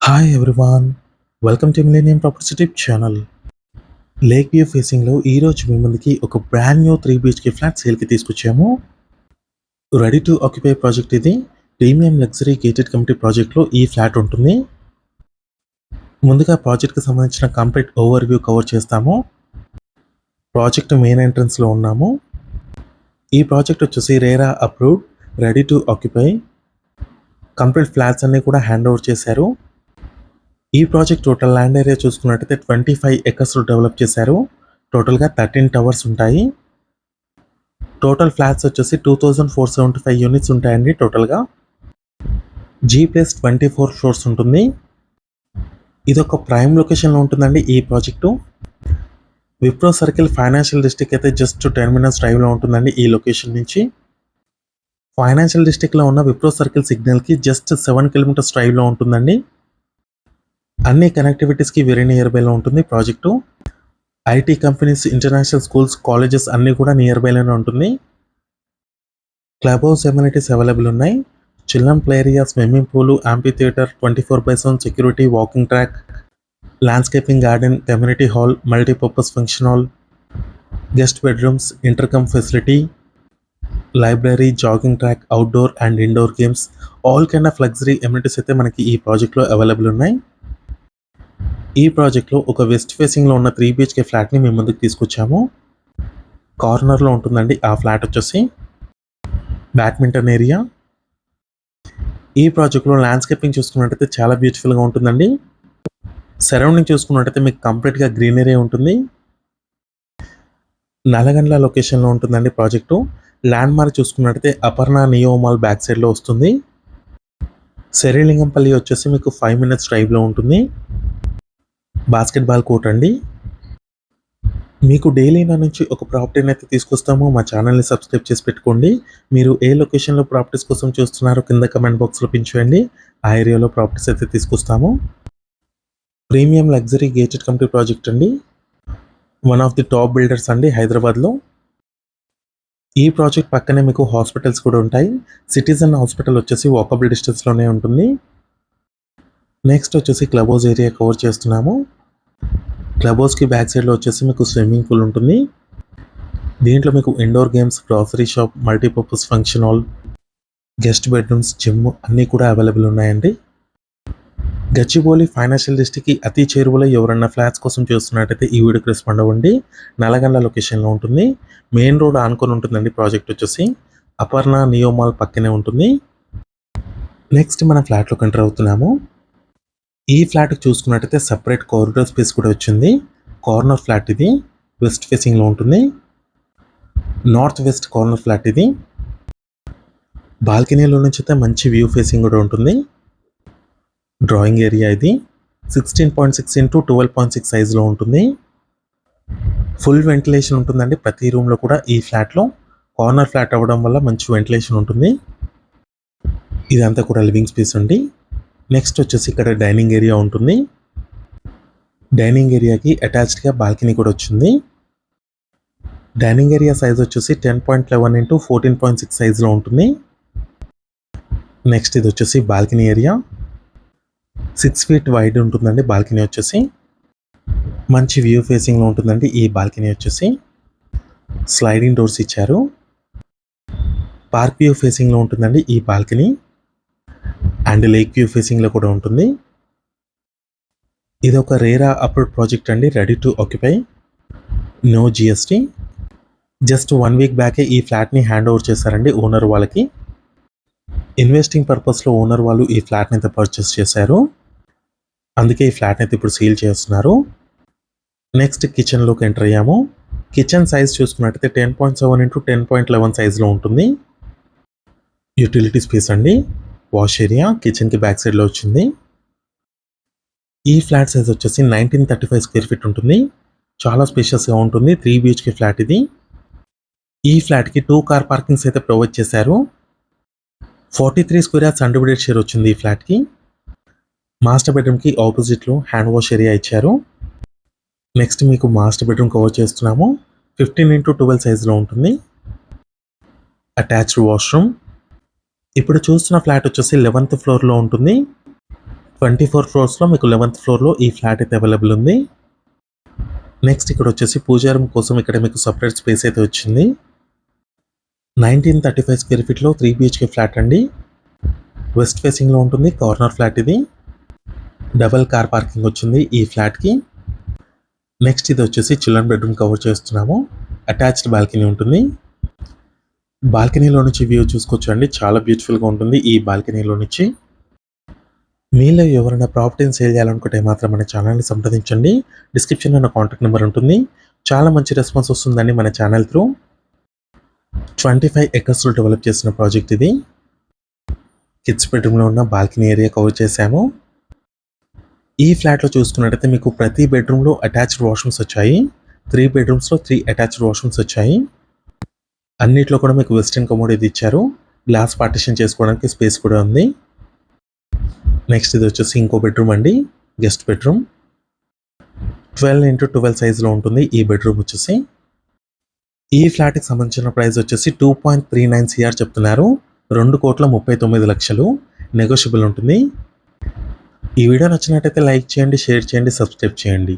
Hi everyone, welcome to millennium properties YouTube channel. Lake view ఫేసింగ్లో ఈరోజు మీ ముందుకి ఒక బ్రాండ్ న్యూ 3 BHK ఫ్లాట్ సేల్కి తీసుకొచ్చాము. రెడీ టు ఆక్యుపై ప్రాజెక్ట్ ఇది. ప్రీమియం లగ్జరీ గేటెడ్ కమ్యూనిటీ ప్రాజెక్ట్లో ఈ ఫ్లాట్ ఉంటుంది. ముందుగా ప్రాజెక్ట్కి సంబంధించిన కంప్లీట్ ఓవర్ వ్యూ కవర్ చేస్తాము. ప్రాజెక్ట్ మెయిన్ ఎంట్రన్స్లో ఉన్నాము. ఈ ప్రాజెక్ట్ వచ్చేసి RERA approved, ready to occupy. Complete flats అన్నీ కూడా హ్యాండ్ ఓవర్ చేశారు. ఈ ప్రాజెక్ట్ టోటల్ ల్యాండ్ ఏరియా చూసుకున్నట్టయితే 25 acres డెవలప్ చేశారు. టోటల్గా 13 టవర్స్ ఉంటాయి. టోటల్ ఫ్లాట్స్ వచ్చేసి 2475 యూనిట్స్ ఉంటాయండి. టోటల్గా G+24 ఫ్లోర్స్ ఉంటుంది. ఇది ఒక ప్రైమ్ లొకేషన్లో ఉంటుందండి ఈ project. Wipro circle financial district అయితే జస్ట్ 10 minutes డ్రైవ్లో ఉంటుందండి ఈ లొకేషన్ నుంచి. ఫైనాన్షియల్ డిస్ట్రిక్ట్లో ఉన్న విప్రో సర్కిల్ సిగ్నల్కి జస్ట్ 7 kilometers డ్రైవ్లో ఉంటుందండి. అన్ని కనెక్టివిటీస్కి వెరీ నియర్ బైలో ఉంటుంది project. IT companies, international schools, colleges అన్నీ కూడా నియర్ బైలోనే ఉంటుంది. క్లబ్ హౌస్ ఎమ్యూనిటీస్ అవైలబుల్ ఉన్నాయి. Children play area, swimming pool, amphitheatre, 24/7 security, walking track, landscaping garden, community hall, multipurpose function hall, guest bedrooms, intercom facility, library, jogging track, outdoor and indoor games, all kind of luxury amenities అయితే మనకి ఈ ప్రాజెక్ట్లో available ఉన్నాయి. ఈ ప్రాజెక్ట్లో ఒక west ఫేసింగ్లో ఉన్న 3 BHK ఫ్లాట్ని మేము ముందుకు తీసుకొచ్చాము. కార్నర్లో ఉంటుందండి ఆ ఫ్లాట్ వచ్చేసి. Badminton area. ఈ ప్రాజెక్ట్లో ల్యాండ్స్కేపింగ్ చూసుకున్నట్టయితే చాలా బ్యూటిఫుల్గా ఉంటుందండి. సరౌండింగ్ చూసుకున్నట్టయితే మీకు కంప్లీట్గా గ్రీనరీ ఉంటుంది. నల్లగండ్ల లొకేషన్లో ఉంటుందండి ప్రాజెక్టు. ల్యాండ్ మార్క్ చూసుకున్నట్టయితే అపర్ణ నియో మాల్ బ్యాక్ సైడ్లో వస్తుంది. శరీలింగంపల్లి వచ్చేసి మీకు 5 minutes డ్రైవ్లో ఉంటుంది. బాస్కెట్బాల్ కోర్ట్ అండి. మీకు డైలీ నా నుంచి ఒక ప్రాపర్టీని అయితే తీసుకొస్తాము. మా ఛానల్ని సబ్స్క్రైబ్ చేసి పెట్టుకోండి. మీరు ఏ లొకేషన్లో ప్రాపర్టీస్ కోసం చూస్తున్నారో కింద కమెంట్ బాక్స్లో పిన్ చేయండి. ఆ ఏరియాలో ప్రాపర్టీస్ అయితే తీసుకొస్తాము. Premium luxury gated community project అండి. One of the top builders అండి హైదరాబాద్లో. ఈ ప్రాజెక్ట్ పక్కనే మీకు హాస్పిటల్స్ కూడా ఉంటాయి. సిటిజన్ హాస్పిటల్ వచ్చేసి వాకబుల్ డిస్టెన్స్లోనే ఉంటుంది. నెక్స్ట్ వచ్చేసి క్లబ్ హౌస్ ఏరియా కవర్ చేస్తున్నాము. క్లబ్ హౌస్కి బ్యాక్ సైడ్లో వచ్చేసి మీకు స్విమ్మింగ్ పూల్ ఉంటుంది. దీంట్లో మీకు indoor games, grocery shop, multipurpose function hall, guest bedrooms, gym అన్నీ కూడా అవైలబుల్ ఉన్నాయండి. గచ్చిబౌలి ఫైనాన్షియల్ డిస్ట్రిక్ట్కి అతి చేరువలో ఎవరన్నా ఫ్లాట్స్ కోసం చూస్తున్నట్టయితే ఈ వీడియోకి రెస్పాండ్ అవ్వండి. నల్లగండ్ల లొకేషన్లో ఉంటుంది. మెయిన్ రోడ్ ఆనుకొని ఉంటుందండి ప్రాజెక్ట్ వచ్చేసి. అపర్ణ నియో మాల్ పక్కనే ఉంటుంది. నెక్స్ట్ మన ఫ్లాట్లోకి ఎంటర్ అవుతున్నాము. ఈ ఫ్లాట్ చూసుకున్నట్టయితే సపరేట్ కారిడార్ స్పేస్ కూడా వచ్చింది. కార్నర్ ఫ్లాట్ ఇది. వెస్ట్ ఫేసింగ్లో ఉంటుంది. నార్త్ వెస్ట్ కార్నర్ ఫ్లాట్ ఇది. బాల్కనీలో నుంచి అయితే మంచి వ్యూ ఫేసింగ్ కూడా ఉంటుంది. డ్రాయింగ్ ఏరియా ఇది. 16.6 x 12.6 సైజులో ఉంటుంది. ఫుల్ వెంటిలేషన్ ఉంటుందండి ప్రతి రూమ్లో కూడా. ఈ ఫ్లాట్లో కార్నర్ ఫ్లాట్ అవ్వడం వల్ల మంచి వెంటిలేషన్ ఉంటుంది. ఇదంతా కూడా లివింగ్ స్పేస్ అండి. నెక్స్ట్ వచ్చేసి ఇక్కడ డైనింగ్ ఏరియా ఉంటుంది. డైనింగ్ ఏరియాకి అటాచ్డ్గా బాల్కనీ కూడా వచ్చింది. డైనింగ్ ఏరియా సైజ్ వచ్చేసి 10.11 x 14.6 సైజులో ఉంటుంది. నెక్స్ట్ ఇది వచ్చేసి బాల్కనీ ఏరియా. 6 feet వైడ్ ఉంటుందండి బాల్కనీ వచ్చేసి. మంచి వ్యూ ఫేసింగ్లో ఉంటుందండి ఈ బాల్కనీ వచ్చేసి. స్లైడింగ్ డోర్స్ ఇచ్చారు. పార్క్ వ్యూ ఫేసింగ్లో ఉంటుందండి ఈ బాల్కనీ. అండ్ లేక్ వ్యూ ఫేసింగ్లో కూడా ఉంటుంది. ఇది ఒక రేరా అప్రూవ్డ్ ప్రాజెక్ట్ అండి. Ready to occupy, no GST. Just 1 week బ్యాకే ఈ ఫ్లాట్ని హ్యాండ్ ఓవర్ చేశారండి ఓనర్ వాళ్ళకి. ఇన్వెస్టింగ్ పర్పస్లో ఓనర్ వాళ్ళు ఈ ఫ్లాట్ని అయితే పర్చేస్ చేశారు. అందుకే ఈ ఫ్లాట్ని అయితే ఇప్పుడు సేల్ చేస్తున్నారు. నెక్స్ట్ కిచెన్లోకి ఎంటర్ అయ్యాము. కిచెన్ సైజ్ చూసుకున్నట్టయితే 10.7 x 10.11 సైజులో ఉంటుంది. యూటిలిటీ స్పేస్ అండి. వాష్ ఏరియా కిచెన్కి బ్యాక్ సైడ్లో వచ్చింది. ఈ ఫ్లాట్ సైజ్ వచ్చేసి 1935 Sq.Ft ఉంటుంది. చాలా స్పేషియస్గా ఉంటుంది. 3 BHK ఫ్లాట్ ఇది. ఈ ఫ్లాట్కి 2 car పార్కింగ్స్ అయితే ప్రొవైడ్ చేశారు. 43 square yards అన్డివైడెడ్ షేర్ వచ్చింది ఈ ఫ్లాట్కి. మాస్టర్ బెడ్రూమ్కి ఆపోజిట్లో హ్యాండ్ వాష్ ఏరియా ఇచ్చారు. నెక్స్ట్ మీకు మాస్టర్ బెడ్రూమ్ కవర్ చేస్తున్నాము. 15 x 12 సైజులో ఉంటుంది. Attached washroom. ఇప్పుడు చూస్తున్న ఫ్లాట్ వచ్చేసి 11th floorలో ఉంటుంది. 24 ఫ్లోర్స్లో మీకు 11th ఫ్లోర్లో ఈ ఫ్లాట్ అయితే అవైలబుల్ ఉంది. నెక్స్ట్ ఇక్కడ వచ్చేసి పూజా రూమ్ కోసం ఇక్కడ మీకు సపరేట్ స్పేస్ అయితే వచ్చింది. 1935 స్క్వేర్ ఫీట్లో 3 BHK ఫ్లాట్ అండి. వెస్ట్ ఫేసింగ్లో ఉంటుంది, కార్నర్ ఫ్లాట్ ఇది. డబల్ కార్ పార్కింగ్ వచ్చింది ఈ ఫ్లాట్కి. నెక్స్ట్ ఇది వచ్చేసి చిల్డ్రన్ బెడ్రూమ్ కవర్ చేస్తున్నాము. అటాచ్డ్ బాల్కనీ ఉంటుంది. బాల్కనీలో నుంచి వ్యూ చూసుకోవచ్చు అండి, చాలా బ్యూటిఫుల్గా ఉంటుంది ఈ బాల్కనీలో నుంచి. మీలో ఎవరైనా ప్రాపర్టీని సేల్ చేయాలనుకుంటే మాత్రం మన ఛానల్ని సంప్రదించండి. డిస్క్రిప్షన్లో నా కాంటాక్ట్ నెంబర్ ఉంటుంది. చాలా మంచి రెస్పాన్స్ వస్తుందండి మన ఛానల్ త్రూ. 25 acresలో డెవలప్ చేసిన ప్రాజెక్ట్ ఇది. కిడ్స్ బెడ్రూమ్లో ఉన్న బాల్కనీ ఏరియా కవర్ చేశాము. ఈ ఫ్లాట్లో చూసుకున్నట్టయితే మీకు ప్రతి బెడ్రూమ్లో అటాచ్డ్ వాష్రూమ్స్ వచ్చాయి. 3 బెడ్రూమ్స్లో 3 అటాచ్డ్ వాష్రూమ్స్ వచ్చాయి. అన్నిట్లో కూడా మీకు వెస్టర్న్ కమోడ్ ఇది ఇచ్చారు. గ్లాస్ పార్టిషన్ చేసుకోవడానికి స్పేస్ కూడా ఉంది. నెక్స్ట్ ఇది వచ్చేసి ఇంకో బెడ్రూమ్ అండి, గెస్ట్ బెడ్రూమ్. 12x12 సైజులో ఉంటుంది ఈ బెడ్రూమ్ వచ్చేసి. ఈ ఫ్లాట్కి సంబంధించిన ప్రైస్ వచ్చేసి 2.39 CR చెప్తున్నారు. 2,39,00,000 నెగోషియబుల్ ఉంటుంది. ఈ వీడియో నచ్చినట్టయితే లైక్ చేయండి, షేర్ చేయండి, సబ్స్క్రైబ్ చేయండి.